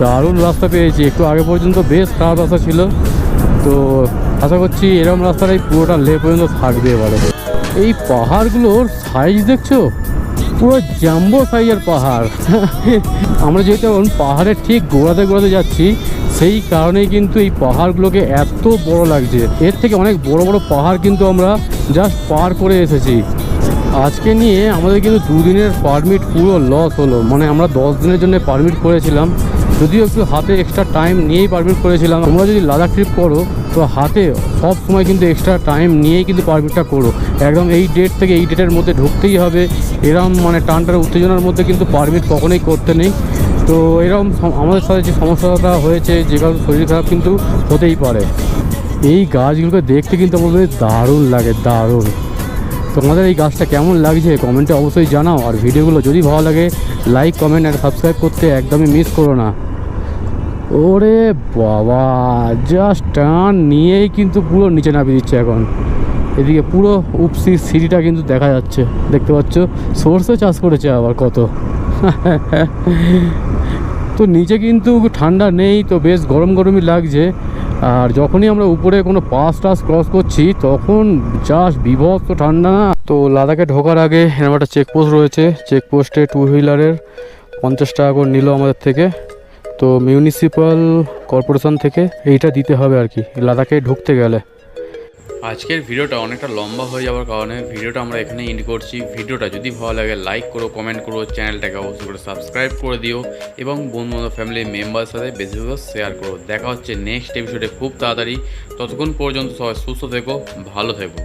দারুণ রাস্তা পেয়েছি। একটু আগে পর্যন্ত বেশ খারাপ রাস্তা ছিল, তো আশা করছি এরকম রাস্তাটাই পুরোটা লে পর্যন্ত থাকবে এবারে। এই পাহাড়গুলোর সাইজ দেখছো, পুরো জাম্বো সাইজের পাহাড়। আমরা যেহেতু এখন পাহাড়ের ঠিক গোড়াতে গোড়াতে যাচ্ছি, সেই কারণেই কিন্তু এই পাহাড়গুলোকে এত বড় লাগছে। এর থেকে অনেক বড় বড় পাহাড় কিন্তু আমরা জাস্ট পার করে এসেছি। আজকে নিয়ে আমাদের কিন্তু 2 দিনের পারমিট পুরো লস হলো। মানে আমরা 10 দিনের জন্য পারমিট করেছিলাম, যদিও একটু হাতে এক্সট্রা টাইম নিয়েই পারমিট করেছিলাম। তোমরা যদি লাদাখ ট্রিপ করো তো হাতে সব সময় কিন্তু এক্সট্রা টাইম নিয়েই কিন্তু পারমিটটা করো। একদম এই ডেট থেকে এই ডেটের মধ্যে ঢুকতেই হবে, এরকম মানে টানটার উত্তেজনার মধ্যে কিন্তু পারমিট কখনোই করতে নেই। তো এরকম আমাদের সাথে যে সমস্যাটা হয়েছে, যে কারণে শরীর খারাপ কিন্তু হতেই পারে। এই গাছগুলোকে দেখতে কিন্তু আমাদের দারুণ লাগে, দারুণ। তোমাদের এই গাছটা কেমন লাগছে কমেন্টে অবশ্যই জানাও। আর ভিডিওগুলো যদি ভালো লাগে লাইক, কমেন্ট আর সাবস্ক্রাইব করতে একদমই মিস করো না। ওরে বাবা, জাস্ট টান নিয়েই কিন্তু পুরো নিচে নামিয়ে দিচ্ছে এখন। এদিকে পুরো উপসি সিঁড়িটা কিন্তু দেখা যাচ্ছে, দেখতে পাচ্ছ। সরষে চাষ করেছে আবার কত। তো নিচে কিন্তু ঠান্ডা নেই, তো বেশ গরম গরমই লাগছে। আর যখনই আমরা উপরে কোনো পাস টাস ক্রস করছি তখন জাস্ট বিভৎস ঠান্ডা না। তো লাদাখে ঢোকার আগে এরকম একটা চেকপোস্ট রয়েছে। চেকপোস্টে 2 হুইলারের 50 টাকা করে নিল আমাদের থেকে। তো মিউনিসিপ্যাল কর্পোরেশন থেকে এইটা দিতে হবে আর কি লাদাখে ঢুকতে গেলে। আজকের ভিডিওটা অনেকটা লম্বা হয়ে যাওয়ার কারণে ভিডিওটা আমরা এখানে এন্ড করছি। ভিডিওটা যদি ভালো লাগে লাইক করো, কমেন্ট করো, চ্যানেলটাকে অবশ্যই করে সাবস্ক্রাইব করে দিও এবং বন্ধু বান্ধব ফ্যামিলি মেম্বারের সাথে বেশি বেশি শেয়ার করো। দেখা হচ্ছে নেক্সট এপিসোডে খুব তাড়াতাড়ি। ততক্ষণ পর্যন্ত সবাই সুস্থ থেকো, ভালো থেকো।